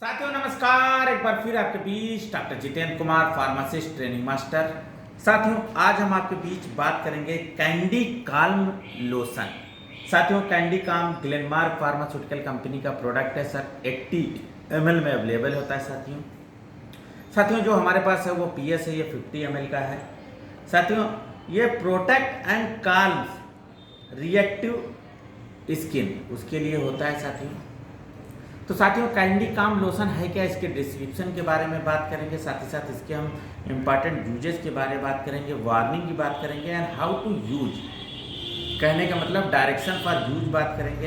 साथियों नमस्कार, एक बार फिर आपके बीच doctor Jitendra Kumar, pharmacist training master. साथियों आज हम आपके बीच बात करेंगे कैंडी काल्म लोशन। साथियों candy calm Glenmark pharmaceutical company का प्रोडक्ट है सर। 80 ml में अवेलेबल होता है साथियों। साथियों जो हमारे पास है वो PS है, ये 50 ml का है। साथियों ये protect and calm reactive skin उसके लिए होता है साथियों। तो साथियों कैंडी काम लोशन है क्या, इसके डिस्क्रिप्शन के बारे में बात करेंगे, साथ ही साथ इसके हम इम्पॉर्टेंट यूजेस के बारे में बात करेंगे, वार्निंग की बात करेंगे एंड हाउ टू यूज, कहने का मतलब डायरेक्शन फॉर यूज बात करेंगे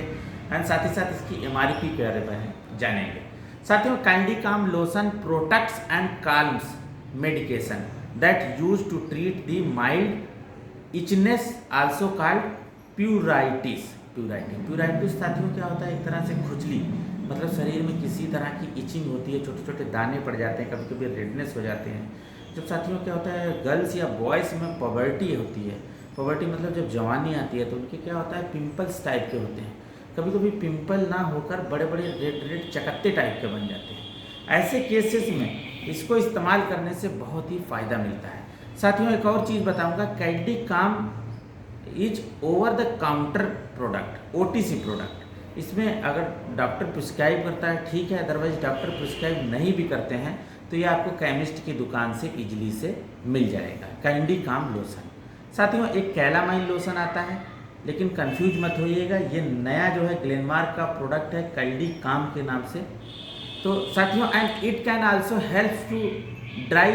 एंड साथ ही साथ इसकी MRP के बारे में जानेंगे। साथियों candy calm lotion protects and calms medication that use to treat the mild itchiness also called pruritus. Pruritus साथियों क्या होता है, एक तरह से खुजली, मतलब शरीर में किसी तरह की इचिंग होती है, छोटे छोटे दाने पड़ जाते हैं, कभी कभी रेडनेस हो जाते हैं। जब साथियों क्या होता है गर्ल्स या बॉयज़ में पॉवर्टी होती है, पॉवर्टी मतलब जब जवानी आती है तो उनके क्या होता है पिंपल्स टाइप के होते हैं, कभी कभी पिंपल ना होकर बड़े बड़े रेड रेड चकत्ते टाइप के बन जाते हैं। ऐसे केसेस में इसको इस्तेमाल करने से बहुत ही फ़ायदा मिलता है। साथियों एक और चीज़ बताऊँगा, कैंडी काम is over the counter product, OTC product. इसमें अगर डॉक्टर प्रिस्क्राइब करता है ठीक है, अदरवाइज डॉक्टर प्रिस्क्राइब नहीं भी करते हैं तो ये आपको केमिस्ट की दुकान से इजीली से मिल जाएगा। Candy calm lotion. साथियों एक कैलामाइन लोशन आता है, लेकिन कंफ्यूज मत होइएगा, ये नया जो है ग्लेनमार्क का प्रोडक्ट है कैंडी काम के नाम से। तो साथियों and it can also help to dry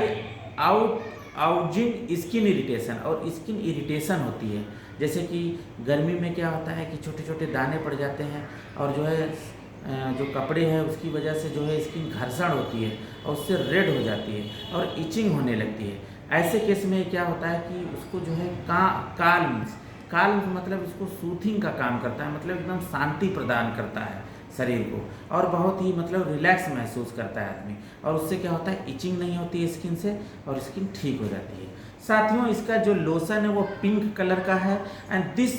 oozing skin irritation, और स्किन इरिटेशन होती है जैसे कि गर्मी में क्या होता है कि छोटे छोटे दाने पड़ जाते हैं और जो है जो कपड़े हैं उसकी वजह से जो है स्किन घर्षण होती है और उससे रेड हो जाती है और इचिंग होने लगती है। ऐसे केस में क्या होता है कि उसको जो है काल्म मतलब इसको सूथिंग का काम करता है, मतलब एकदम शांति प्रदान करता है शरीर को और बहुत ही मतलब रिलैक्स महसूस करता है आदमी, और उससे क्या होता है इचिंग नहीं होती है स्किन से और स्किन ठीक हो जाती है। साथियों इसका जो लोशन है वो पिंक कलर का है and this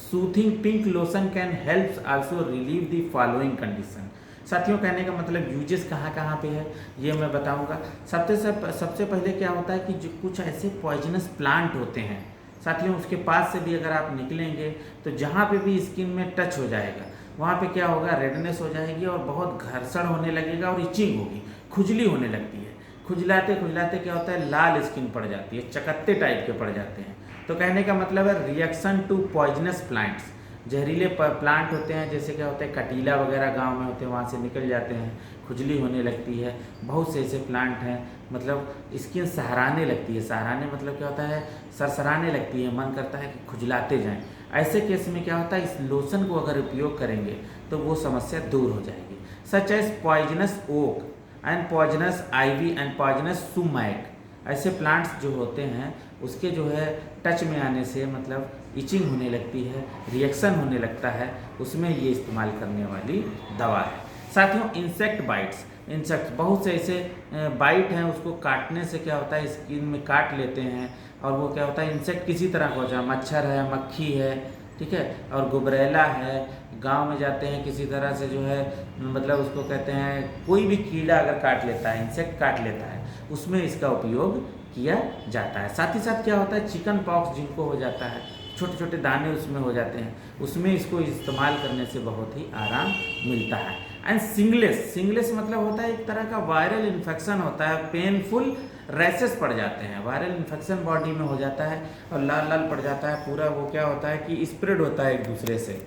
soothing pink lotion can help also relieve the following condition. साथियों कहने का मतलब यूजेस कहाँ कहाँ पे है ये मैं बताऊंगा। सबसे पहले क्या होता है कि जो कुछ ऐसे पॉइजनस प्लांट होते हैं साथियों, उसके पास से भी अगर आप निकलेंगे तो जहाँ पे भी स्किन में टच हो जाएगा वहाँ पे क्या होगा, रेडनेस हो जाएगी और बहुत घर्षण होने लगेगा और इचिंग होगी, खुजली होने लगती है। खुजलाते खुजलाते क्या होता है लाल स्किन पड़ जाती है, चकत्ते टाइप के पड़ जाते हैं। तो कहने का मतलब है रिएक्शन टू पॉइजनस प्लांट्स, जहरीले प्लांट होते हैं जैसे क्या होता है कटीला वगैरह गांव में होते हैं, वहाँ से निकल जाते हैं, खुजली होने लगती है। बहुत से ऐसे प्लांट हैं मतलब स्किन सहराने लगती है, सहराने मतलब क्या होता है सरसराने लगती है, मन करता है कि खुजलाते जाएं। ऐसे केस में क्या होता है इस लोशन को अगर उपयोग करेंगे तो वो समस्या दूर हो जाएगी। Such as poisonous oak and poisonous ivy and poisonous sumac, ऐसे प्लांट्स जो होते हैं उसके जो है टच में आने से मतलब इचिंग होने लगती है, रिएक्शन होने लगता है, उसमें ये इस्तेमाल करने वाली दवा है। साथियों इंसेक्ट बाइट्स, इंसेक्ट बहुत से ऐसे बाइट हैं उसको काटने से क्या होता है स्किन में काट लेते हैं और वो क्या होता है इंसेक्ट किसी तरह का हो जाए, मच्छर है, मक्खी है, ठीक है, और गुबरेला है, गांव में जाते हैं किसी तरह से जो है मतलब उसको कहते हैं कोई भी कीड़ा अगर काट लेता है, इंसेक्ट काट लेता है, उसमें इसका उपयोग किया जाता है। साथ ही साथ क्या होता है चिकन पॉक्स जिनको हो जाता है, छोटे छोटे दाने उसमें हो जाते हैं, उसमें इसको इस्तेमाल करने से बहुत ही आराम मिलता है। एंड सिंगलेस मतलब होता है एक तरह का वायरल इन्फेक्शन होता है, पेनफुल रैसेस पड़ जाते हैं, वायरल इन्फेक्शन बॉडी में हो जाता है और लाल लाल पड़ जाता है पूरा, वो क्या होता है कि स्प्रेड होता है एक दूसरे से।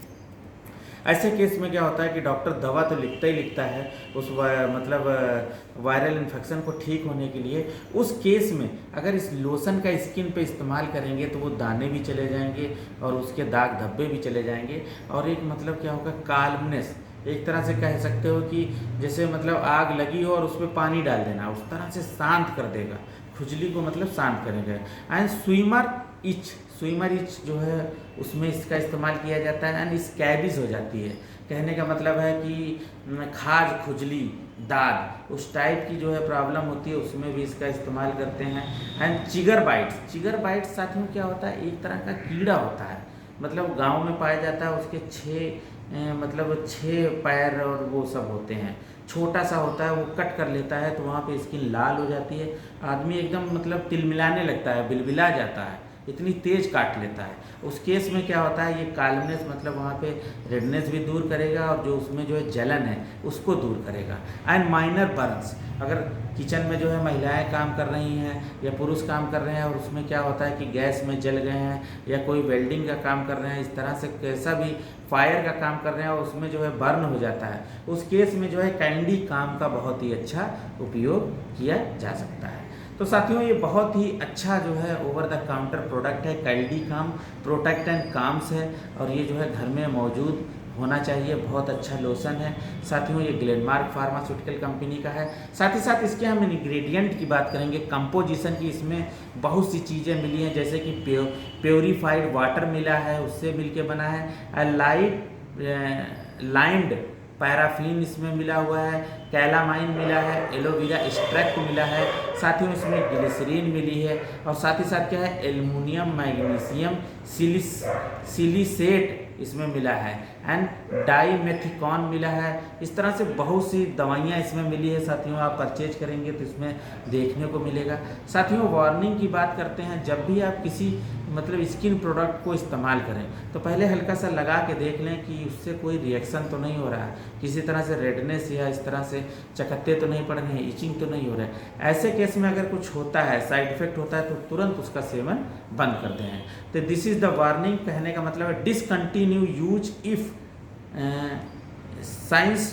ऐसे केस में क्या होता है कि डॉक्टर दवा तो लिखता ही लिखता है उस मतलब वायरल इन्फेक्शन को ठीक होने के लिए। उस केस में अगर इस लोशन का स्किन पे इस्तेमाल करेंगे तो वो दाने भी चले जाएंगे और उसके दाग धब्बे भी चले जाएंगे और एक मतलब क्या होगा काल्मनेस, एक तरह से कह सकते हो कि जैसे मतलब आग लगी हो और उस पर पानी डाल देना, उस तरह से शांत कर देगा, खुजली को मतलब शांत करेगा। एंड स्विमर इच जो है उसमें इसका इस्तेमाल किया जाता है एंड स्कैबिज हो जाती है, कहने का मतलब है कि खाज खुजली दाग उस टाइप की जो है प्रॉब्लम होती है उसमें भी इसका इस्तेमाल करते हैं। एंड चिगर बाइट्स साथियों क्या होता है एक तरह का कीड़ा होता है, मतलब गांव में पाया जाता है, उसके मतलब 6 पैर और वो सब होते हैं, छोटा सा होता है, वो कट कर लेता है तो वहाँ पे स्किन लाल हो जाती है, आदमी एकदम मतलब तिलमिलाने लगता है, बिलबिला जाता है, इतनी तेज़ काट लेता है। उस केस में क्या होता है, ये कालनेस मतलब वहाँ पे रेडनेस भी दूर करेगा और जो उसमें जो है जलन है उसको दूर करेगा। एंड माइनर बर्न्स, अगर किचन में जो है महिलाएं काम कर रही हैं या पुरुष काम कर रहे हैं और उसमें क्या होता है कि गैस में जल गए हैं या कोई वेल्डिंग का काम कर रहे हैं, इस तरह से कैसा भी फायर का काम कर रहे हैं और उसमें जो है बर्न हो जाता है, उस केस में जो है कैंडी काम का बहुत ही अच्छा उपयोग किया जा सकता है। तो साथियों ये बहुत ही अच्छा जो है ओवर द काउंटर प्रोडक्ट है, कैंडी काम प्रोटेक्ट एंड काम्स है और ये जो है घर में मौजूद होना चाहिए, बहुत अच्छा लोशन है। साथियों ये ग्लेनमार्क फार्मास्यूटिकल कंपनी का है। साथ ही साथ इसके हम इंग्रेडिएंट की बात करेंगे, कंपोजिशन की, इसमें बहुत सी चीज़ें मिली हैं, जैसे कि प्योरीफाइड वाटर मिला है, उससे मिल के बना है, लाइंड पैराफिन इसमें मिला हुआ है, कैलामाइन मिला है, एलोवेरा एक्सट्रैक्ट मिला है, साथ ही इसमें ग्लिसरीन मिली है और साथ ही साथ क्या है, एल्युमिनियम मैग्नीशियम सिलिसेट इसमें मिला है एंड डाइमेथिकॉन मिला है। इस तरह से बहुत सी दवाइयाँ इसमें मिली है साथियों, आप परचेज करेंगे तो इसमें देखने को मिलेगा। साथियों वार्निंग की बात करते हैं, जब भी आप किसी मतलब स्किन प्रोडक्ट को इस्तेमाल करें तो पहले हल्का सा लगा के देख लें कि उससे कोई रिएक्शन तो नहीं हो रहा है, किसी तरह से रेडनेस या इस तरह से चकत्ते तो नहीं पड़ रहे हैं, इचिंग तो नहीं हो रहा है। ऐसे केस में अगर कुछ होता है, साइड इफेक्ट होता है, तो तुरंत उसका सेवन बंद कर दें। तो दिस इज़ द वार्निंग, कहने का मतलब है discontinue use if science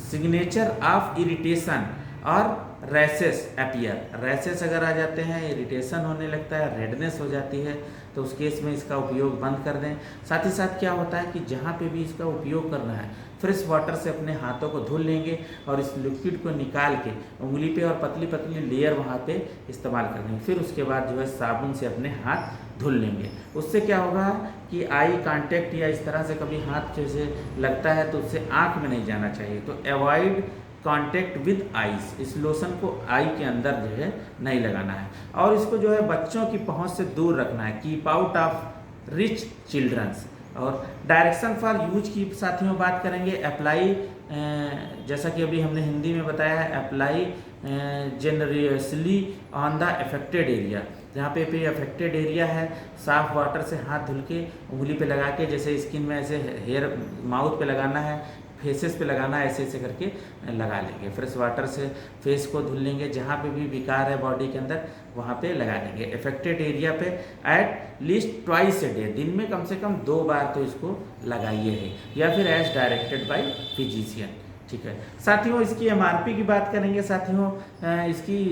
signature of irritation और रैसेस अपीयर। रैसेस अगर आ जाते हैं, इरिटेशन होने लगता है, रेडनेस हो जाती है, तो उस केस में इसका उपयोग बंद कर दें। साथ ही साथ क्या होता है कि जहाँ पे भी इसका उपयोग करना है, फ्रेश वाटर से अपने हाथों को धुल लेंगे और इस लिक्विड को निकाल के उंगली पे और पतली पतली लेयर वहाँ पे इस्तेमाल कर लेंगे। फिर उसके बाद जो है साबुन से अपने हाथ धुल लेंगे। उससे क्या होगा कि आई कांटेक्ट या इस तरह से कभी हाथ जैसे लगता है तो उससे आँख में नहीं जाना चाहिए। तो अवॉइड कॉन्टेक्ट विद आइस, इस लोशन को आई के अंदर जो है नहीं लगाना है और इसको जो है बच्चों की पहुंच से दूर रखना है। Keep out of reach childrens. और डायरेक्शन फॉर यूज की साथियों बात करेंगे, अप्लाई जैसा कि अभी हमने हिंदी में बताया है, apply generously on the affected area. जहाँ पे अफेक्टेड एरिया है, साफ वाटर से हाथ धुल के उंगली पे लगा के, जैसे स्किन में ऐसे हेयर माउथ पे लगाना है, फेसेस पे लगाना है, ऐसे ऐसे करके लगा लेंगे। फ्रेश वाटर से फेस को धुल लेंगे, जहाँ पे भी विकार है बॉडी के अंदर वहाँ पे लगा लेंगे अफेक्टेड एरिया पे। At least twice a day, दिन में कम से कम 2 बार तो इसको लगाइए है, या फिर एज डायरेक्टेड बाय फिजिशियन। ठीक है साथियों, इसकी एमआरपी की बात करेंगे साथियों। इसकी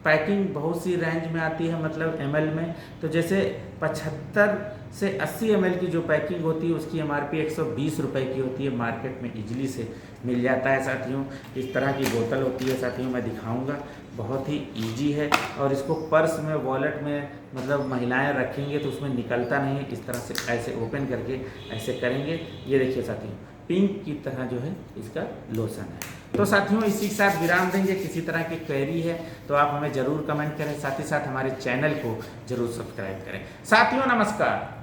पैकिंग बहुत सी रेंज में आती है, मतलब एमएल में। तो जैसे 75 से 80 ml की जो पैकिंग होती है उसकी एमआरपी 120 रुपये की होती है, मार्केट में इजीली से मिल जाता है साथियों। इस तरह की बोतल होती है साथियों, मैं दिखाऊंगा, बहुत ही इजी है और इसको पर्स में, वॉलेट में मतलब महिलाएं रखेंगे तो उसमें निकलता नहीं है। इस तरह से ऐसे ओपन करके ऐसे करेंगे, ये देखिए साथियों, पिंक की तरह जो है इसका लोशन है। तो साथियों इसी के साथ विराम देंगे। किसी तरह की क्वेरी है तो आप हमें ज़रूर कमेंट करें, साथ ही साथ हमारे चैनल को ज़रूर सब्सक्राइब करें। साथियों नमस्कार।